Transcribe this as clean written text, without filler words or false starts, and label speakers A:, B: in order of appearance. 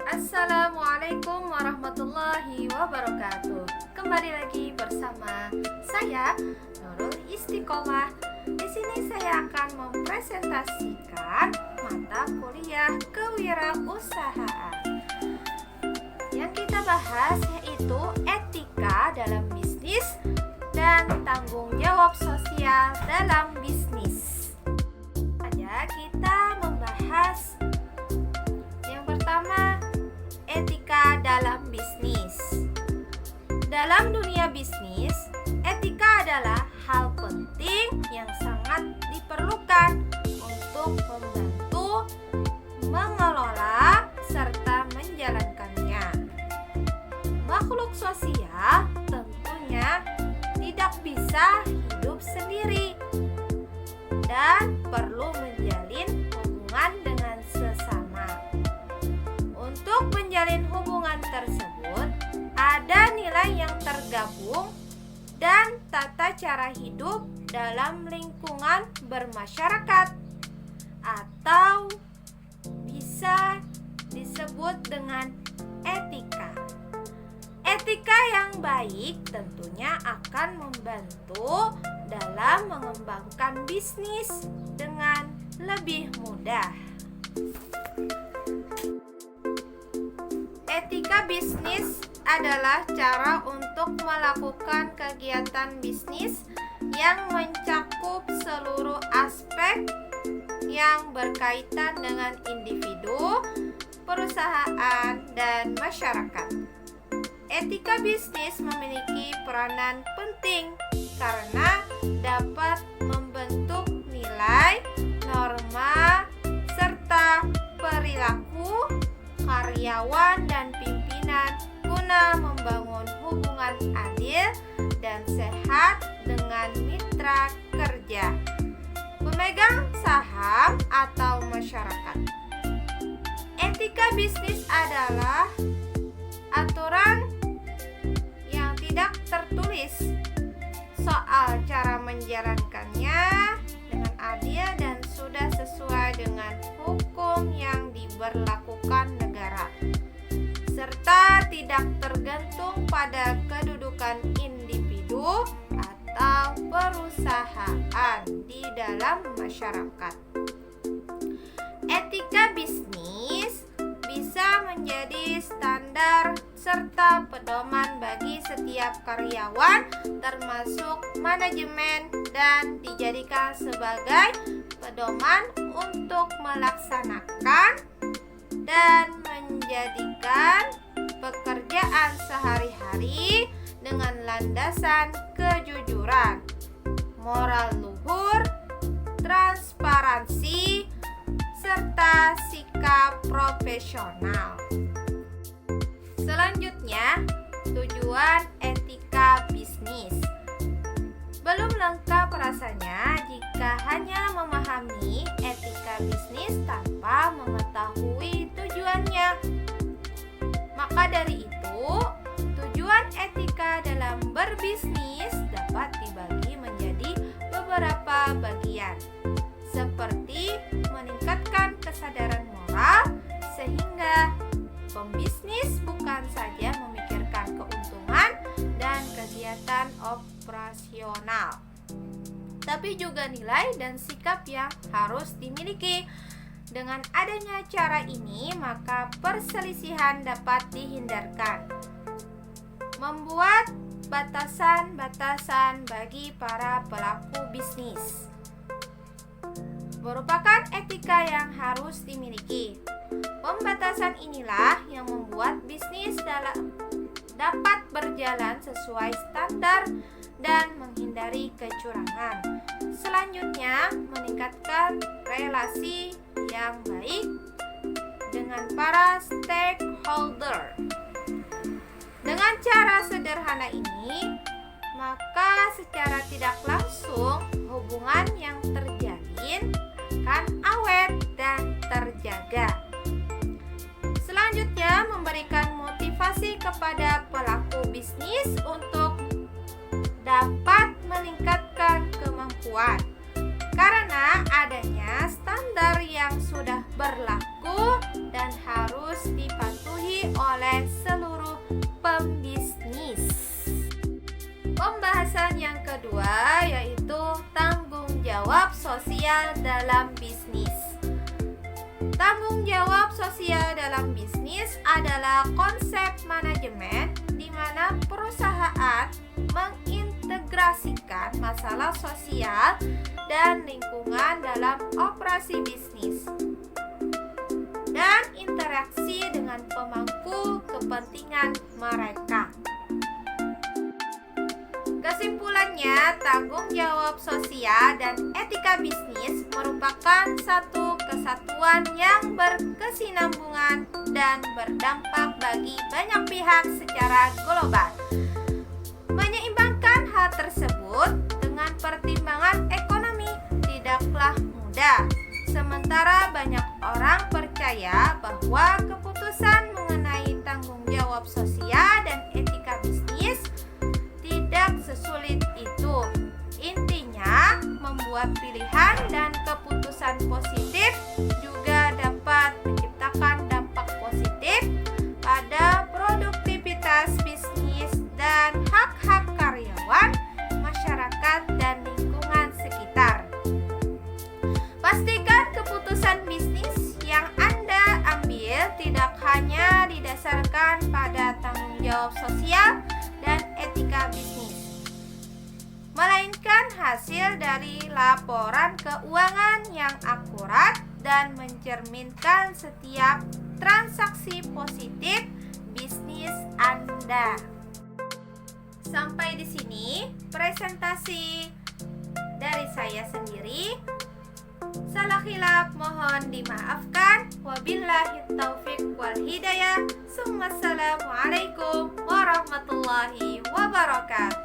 A: Assalamualaikum warahmatullahi wabarakatuh. Kembali lagi bersama saya Nurul Istiqomah. Di sini saya akan mempresentasikan mata kuliah kewirausahaan. Yang kita bahas yaitu etika dalam bisnis dan tanggung jawab sosial dalam bisnis. Kita membahas yang pertama, etika dalam bisnis. Dalam dunia bisnis, etika adalah hal penting yang sangat diperlukan untuk membantu mengelola serta menjalankannya. Makhluk sosial tentunya tidak bisa hidup sendiri dan perlu menjalin hubungan dengan sesama. Untuk menjalin hubungan tersebut, ada nilai yang tergabung dan tata cara hidup dalam lingkungan bermasyarakat atau bisa disebut dengan etika. Etika yang baik tentunya akan membantu dalam mengembangkan bisnis dengan lebih mudah. Etika bisnis adalah cara untuk melakukan kegiatan bisnis yang mencakup seluruh aspek yang berkaitan dengan individu, perusahaan, dan masyarakat. Etika bisnis memiliki peranan penting karena dapat membentuk nilai, norma, serta perilaku karyawan dan pimpinan guna membangun hubungan adil dan sehat dengan mitra kerja, pemegang saham, atau masyarakat. Etika bisnis adalah aturan yang tidak tertulis soal cara menjalankannya dengan adil dan sudah sesuai dengan hukum yang diberlakukan negara, serta tidak tergantung pada kedudukan individu atau perusahaan di dalam masyarakat. Etika bisnis bisa menjadi standar serta pedoman bagi setiap karyawan termasuk manajemen dan dijadikan sebagai pedoman untuk melaksanakan dan menjadikan pekerjaan sehari-hari dengan landasan kejujuran, moral luhur, transparansi, serta sikap profesional. Selanjutnya, tujuan etika bisnis. Belum lengkap rasanya jika hanya memahami etika bisnis tanpa mengetahui tujuannya. Maka dari itu, tujuan etika dalam berbisnis dapat dibagi menjadi beberapa bagian, seperti meningkatkan kesadaran moral sehingga pembisnis bukan saja memikirkan keuntungan dan kegiatan operasional, tapi juga nilai dan sikap yang harus dimiliki. Dengan adanya cara ini, maka perselisihan dapat dihindarkan. Membuat batasan-batasan bagi para pelaku bisnis merupakan etika yang harus dimiliki. Pembatasan inilah yang membuat bisnis dapat berjalan sesuai standar dan menghindari kecurangan. Selanjutnya, meningkatkan relasi yang baik dengan para stakeholder. Dengan cara sederhana ini, maka secara tidak langsung hubungan yang terjalin akan awet dan terjaga. Selanjutnya, memberikan motivasi kepada pelaku bisnis untuk dapat meningkatkan kemampuan. Karena adanya standar yang sudah berlaku dan harus dipatuhi oleh seluruh pembisnis. Pembahasan yang kedua yaitu tanggung jawab sosial dalam bisnis. Tanggung jawab sosial dalam bisnis adalah konsep manajemen di mana perusahaan mengintegrasikan masalah sosial dan lingkungan dalam operasi bisnis dan interaksi dengan pemangku kepentingan mereka. Kesimpulannya, tanggung jawab sosial dan etika bisnis merupakan satu kesatuan yang berkesinambungan dan berdampak bagi banyak pihak secara global. Menyeimbangkan hal tersebut dengan pertimbangan ekonomi tidaklah mudah. Sementara banyak orang percaya bahwa keputusan mengenai tanggung jawab sosial dan etika bisnis tidak sesulit itu. Intinya, membuat pilihan dan keputusan positif juga dapat menciptakan dampak positif pada produktivitas bisnis dan hak-hak karyawan, masyarakat, dan lingkungan sekitar. Pastikan keputusan bisnis yang Anda ambil tidak hanya didasarkan pada tanggung jawab sosial dan etika bisnis, melainkan hasil dari laporan keuangan yang akurat dan mencerminkan setiap transaksi positif bisnis Anda. Sampai di sini presentasi dari saya sendiri. Salah khilaf mohon dimaafkan. Wabillahi taufiq wal hidayah. Assalamualaikum warahmatullahi wabarakatuh.